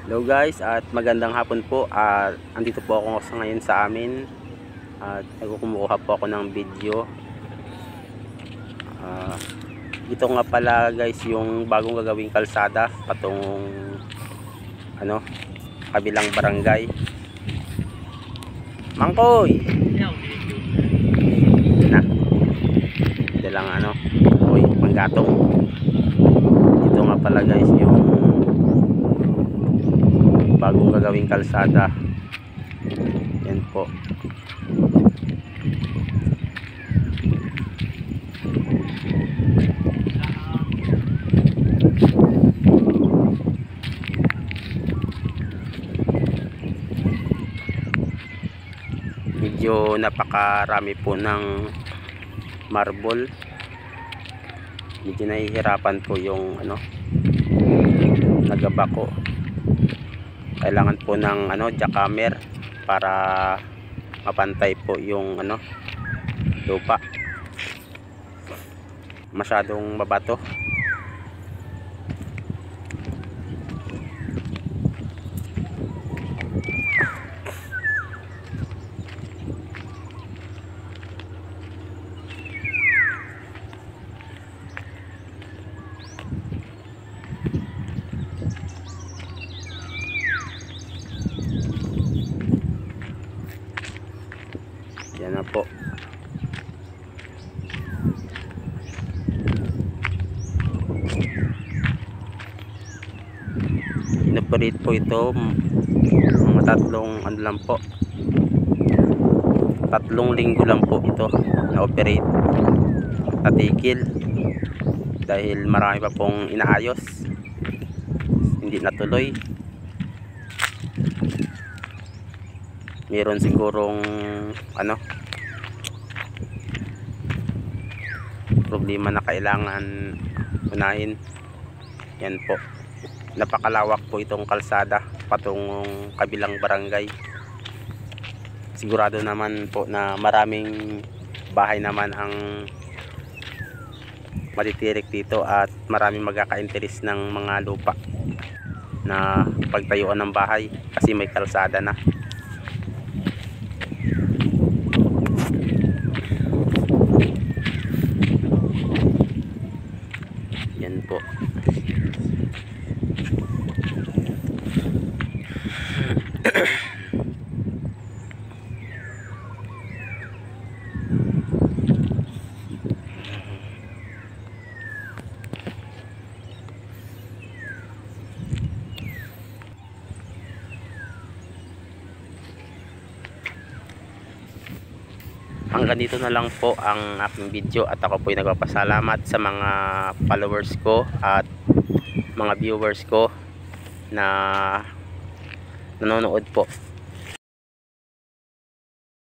Hello guys at magandang hapon po. Andito po ako ngayon sa amin at nagkukumuha po ako ng video. Ito nga pala guys yung bagong gagawing kalsada patungong kabilang barangay. Mangkoy! Na. Ito lang oy, panggatong. Ito nga pala guys yung bagong gagawing kalsada. Yan po. Medyo napakarami po ng marble. Medyo nahihirapan po yung nagabako. Kailangan po ng jackhammer para mapantay po yung lupa. Masyadong mabato. Yan na po. Inoperate po ito mga tatlong linggo lang po ito na operate. Tatigil dahil marami pa pong inaayos, hindi natuloy. Meron sigurong problema na kailangan unahin. Yan po, napakalawak po itong kalsada patungong kabilang barangay. Sigurado naman po na maraming bahay naman ang matitirik dito at maraming magkaka-interest ng mga lupa na pagtayuan ng bahay kasi may kalsada na. Yan po. Hanggang dito na lang po ang aking video at ako po ay nagpapasalamat sa mga followers ko at mga viewers ko na nanonood po.